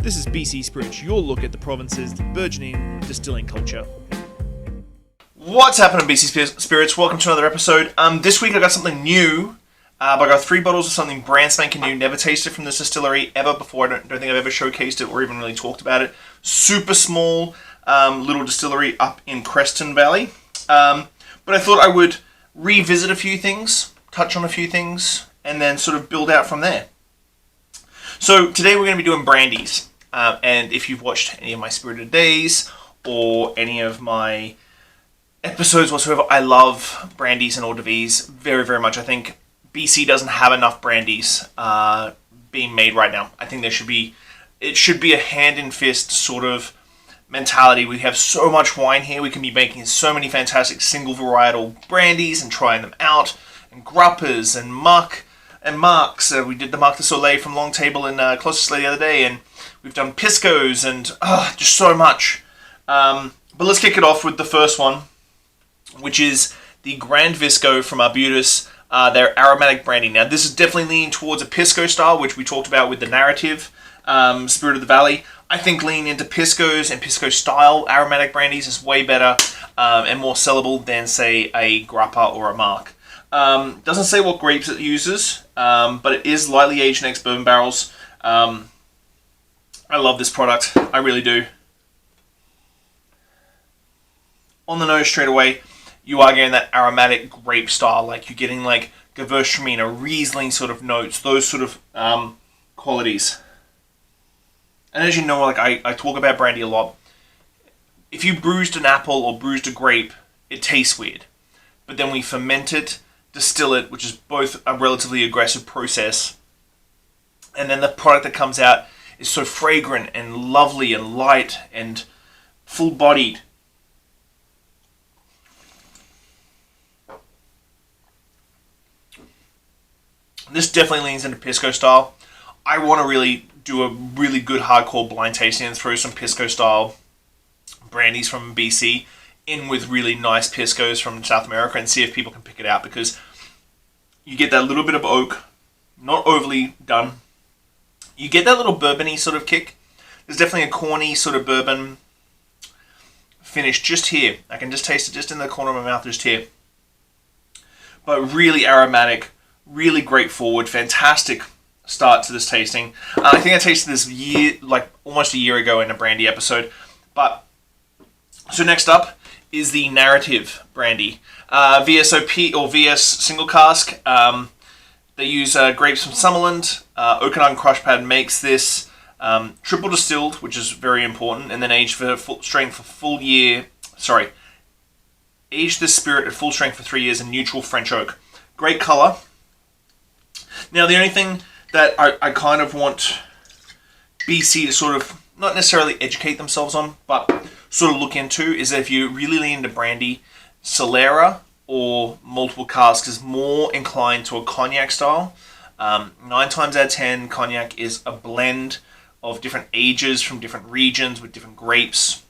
This is BC Spirits, your look at the province's burgeoning distilling culture. What's happening, BC Spirits? Welcome to another episode. This week I got something new. I got 3 bottles of something brand spanking new, never tasted from this distillery ever before. I don't think I've ever showcased it or even really talked about it. Super small little distillery up in Creston Valley. But I thought I would revisit a few things, touch on a few things, and then sort of build out from there. So today we're going to be doing brandies. And if you've watched any of my Spirited Days or any of my episodes whatsoever, I love brandies and eau de vis very, very much. I think BC doesn't have enough brandies being made right now. I think it should be a hand in fist sort of mentality. We have so much wine here. We can be making so many fantastic single varietal brandies and trying them out, and grappas and muck and marks. We did the Marc de Soleil from Long Table in Closest the other day, and we've done piscos and just so much. But let's kick it off with the first one, which is the Grand Visco from Arbutus, their aromatic brandy. Now, this is definitely leaning towards a pisco style, which we talked about with the Narrative Spirit of the Valley. I think leaning into piscos and pisco style aromatic brandies is way better and more sellable than, say, a grappa or a mark. Doesn't say what grapes it uses, but it is lightly aged in ex-bourbon barrels. I love this product. I really do. On the nose straight away, you are getting that aromatic grape style. Like you're getting like Gewürztraminer, Riesling sort of notes, those sort of qualities. And as you know, like I talk about brandy a lot. If you bruised an apple or bruised a grape, it tastes weird. But then we ferment it, distill it, which is both a relatively aggressive process. And then the product that comes out is so fragrant and lovely and light and full-bodied. This definitely leans into pisco style. I want to really do a really good hardcore blind tasting and throw some pisco style brandies from BC in with really nice piscos from South America and see if people can pick it out, because you get that little bit of oak, not overly done. You get that little bourbon-y sort of kick. There's definitely a corny sort of bourbon finish just here. I can just taste it just in the corner of my mouth just here. But really aromatic, really great forward, fantastic start to this tasting. I think I tasted this almost a year ago in a brandy episode. But so next up is the Narrative Brandy. VSOP or VS Single Cask. They use grapes from Summerland. Okanagan Crush Pad makes this triple distilled, which is very important, and then aged for full strength for full year. Sorry, aged this spirit at full strength for 3 years in neutral French oak. Great color. Now, the only thing that I kind of want BC to sort of not necessarily educate themselves on, but sort of look into is that if you really lean into brandy, Solera or multiple casks is more inclined to a cognac style. 9 times out of 10, cognac is a blend of different ages from different regions with different grapes.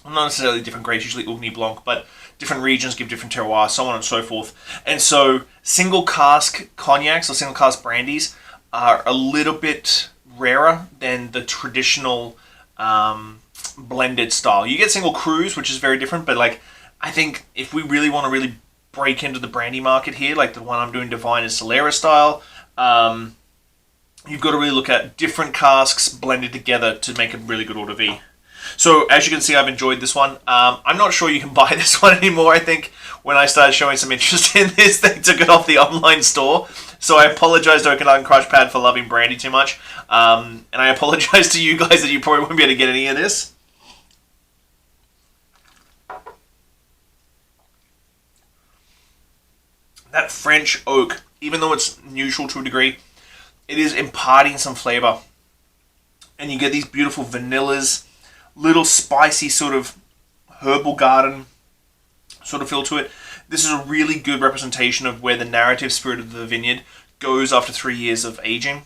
Well, not necessarily different grapes, usually Ugni Blanc, but different regions give different terroirs, so on and so forth. And so single cask cognacs or single cask brandies are a little bit rarer than the traditional blended style. You get single cruise, which is very different, but like I think if we really want to really break into the brandy market here, like the one I'm doing, Divine is Solera style, you've got to really look at different casks blended together to make a really good eau de vie. So as you can see, I've enjoyed this one. I'm not sure you can buy this one anymore. I think when I started showing some interest in this, they took it off the online store. So I apologize to Okanagan Crush Pad for loving brandy too much. And I apologize to you guys that you probably won't be able to get any of this. That French oak, even though it's neutral to a degree, it is imparting some flavor. And you get these beautiful vanillas, little spicy sort of herbal garden sort of feel to it. This is a really good representation of where the Narrative Spirit of the Vineyard goes after 3 years of aging.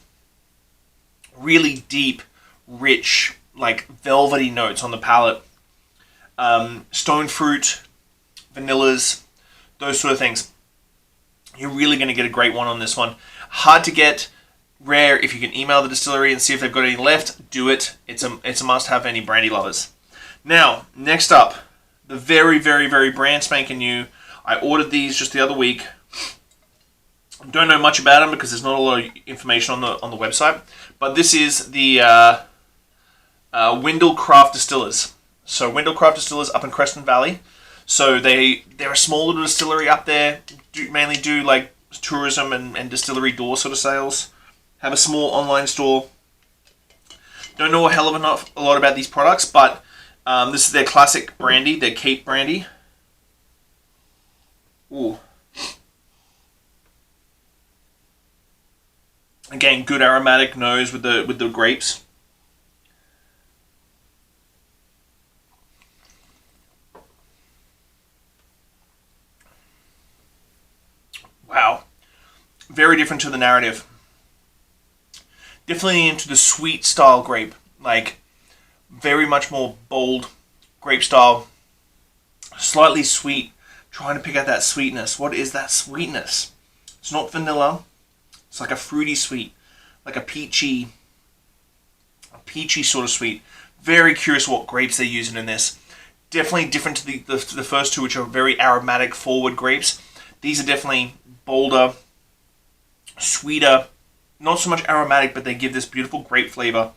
Really deep, rich, like velvety notes on the palate. Stone fruit, vanillas, those sort of things. You're really going to get a great one on this one. Hard to get rare. If you can email the distillery and see if they've got any left, do it. It's a must-have for any brandy lovers. Now, next up, the very, very, very brand spanking new. I ordered these just the other week. Don't know much about them because there's not a lot of information on the website. But this is the Wynndel Craft Distillers. So Wynndel Craft Distillers up in Creston Valley. So they're a small little distillery up there. Mainly do like tourism and distillery door sort of sales. Have a small online store. Don't know a hell of a lot about these products, but this is their classic brandy, their Cape Brandy. Ooh. Again, good aromatic nose with the grapes. Wow. Very different to the Narrative. Definitely into the sweet style grape. Like, very much more bold grape style. Slightly sweet. Trying to pick out that sweetness. What is that sweetness? It's not vanilla. It's like a fruity sweet. Like a peachy sort of sweet. Very curious what grapes they're using in this. Definitely different to the first two, which are very aromatic forward grapes. These are definitely bolder, sweeter, not so much aromatic, but they give this beautiful grape flavor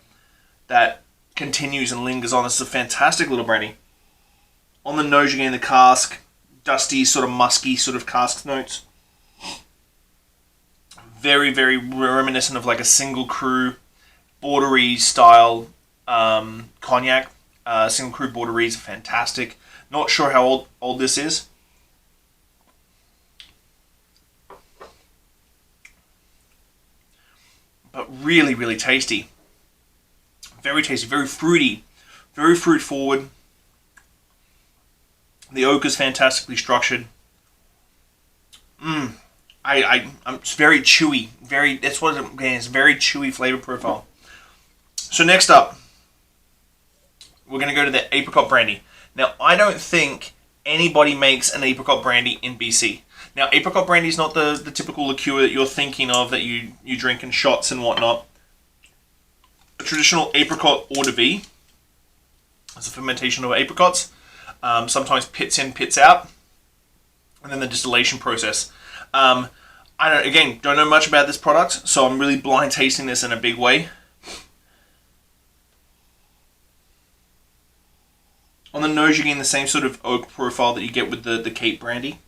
that continues and lingers on. This is a fantastic little brandy. On the nose, you're getting the cask, dusty, sort of musky, sort of cask notes. Very, very reminiscent of like a single crew borderie style cognac. Single crew borderies are fantastic. Not sure how old this is. But really, really tasty. Very tasty, very fruity, very fruit forward. The oak is fantastically structured. It's very chewy. That's what I'm getting. It's a very chewy flavor profile. So next up, we're going to go to the Apricot Brandy. Now, I don't think anybody makes an Apricot Brandy in BC. Now, Apricot Brandy is not the typical liqueur that you're thinking of that you drink in shots and whatnot. A traditional apricot eau de vie is a fermentation of apricots. Sometimes pits in, pits out. And then the distillation process. I don't know much about this product, so I'm really blind tasting this in a big way. On the nose, you're getting the same sort of oak profile that you get with the Cape Brandy.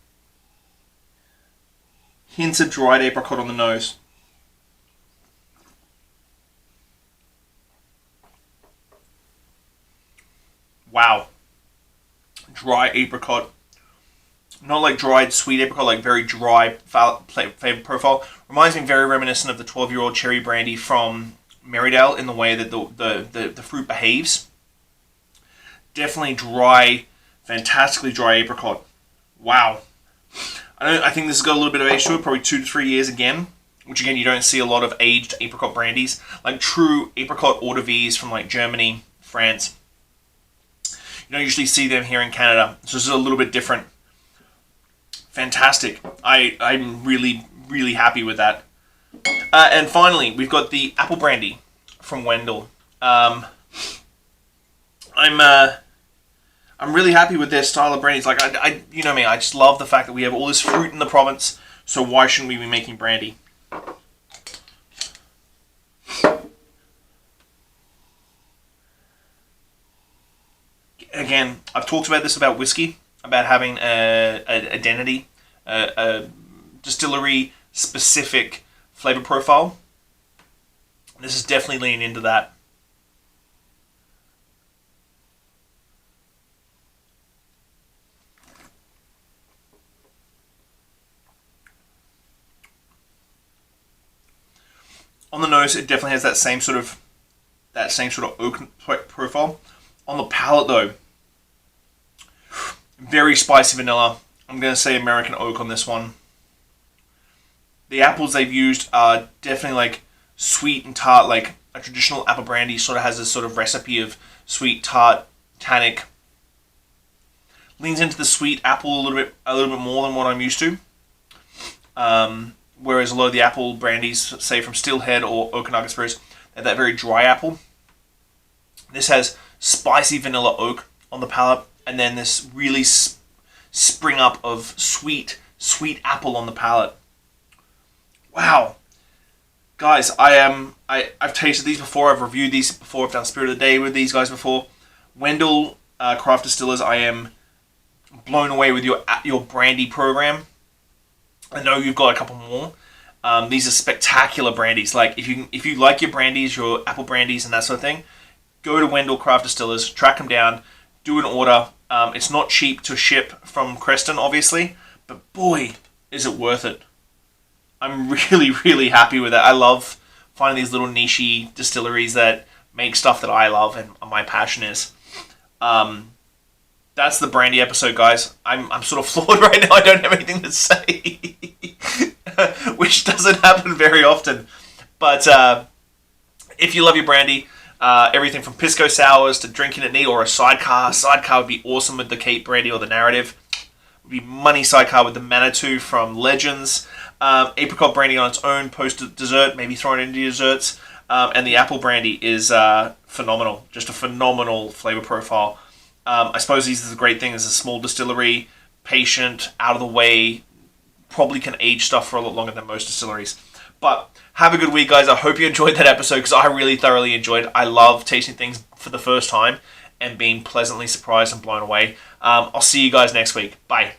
Hints of dried apricot on the nose. Wow. Dry apricot. Not like dried sweet apricot, like very dry flavor profile. Reminds me very reminiscent of the 12-year-old cherry brandy from Merrydale in the way that the fruit behaves. Definitely dry, fantastically dry apricot. Wow. I think this has got a little bit of age to it, probably 2 to 3 years again. Which again, you don't see a lot of aged apricot brandies. Like true apricot eau de vies from like Germany, France. You don't usually see them here in Canada. So this is a little bit different. Fantastic. I'm really, really happy with that. And finally, we've got the apple brandy from Wendell. I'm really happy with their style of brandies. Like you know me, I just love the fact that we have all this fruit in the province. So why shouldn't we be making brandy? Again, I've talked about this about whiskey, about having an identity, a distillery-specific flavor profile. This is definitely leaning into that. On the nose, it definitely has that same sort of oak profile. On the palate, though, very spicy vanilla. I'm going to say American oak on this one. The apples they've used are definitely like sweet and tart, like a traditional apple brandy sort of has this sort of recipe of sweet, tart, tannic. Leans into the sweet apple a little bit more than what I'm used to. whereas a lot of the apple brandies, say from Steelhead or Okanagan Spirits, they have that very dry apple. This has spicy vanilla oak on the palate, and then this really spring up of sweet apple on the palate. Wow. Guys, I've tasted these before, I've reviewed these before, I've done Spirit of the Day with these guys before. Wynndel Craft Distillers, I am blown away with your brandy program. I know you've got a couple more. These are spectacular brandies. Like, if you like your brandies, your apple brandies and that sort of thing, go to Wynndel Craft Distillers, track them down, do an order. It's not cheap to ship from Creston, obviously, but boy, is it worth it. I'm really, really happy with it. I love finding these little niche distilleries that make stuff that I love and my passion is. That's the brandy episode, guys. I'm sort of floored right now. I don't have anything to say, which doesn't happen very often. But if you love your brandy, everything from pisco sours to drinking it neat or a sidecar. Sidecar would be awesome with the Cape Brandy or the Narrative. Would be money sidecar with the Manitou from Legends. Apricot Brandy on its own post dessert, maybe thrown into desserts. And the Apple Brandy is phenomenal. Just a phenomenal flavor profile. I suppose this is a great thing. It's a small distillery, patient, out of the way, probably can age stuff for a lot longer than most distilleries. But have a good week, guys. I hope you enjoyed that episode because I really thoroughly enjoyed it. I love tasting things for the first time and being pleasantly surprised and blown away. I'll see you guys next week. Bye.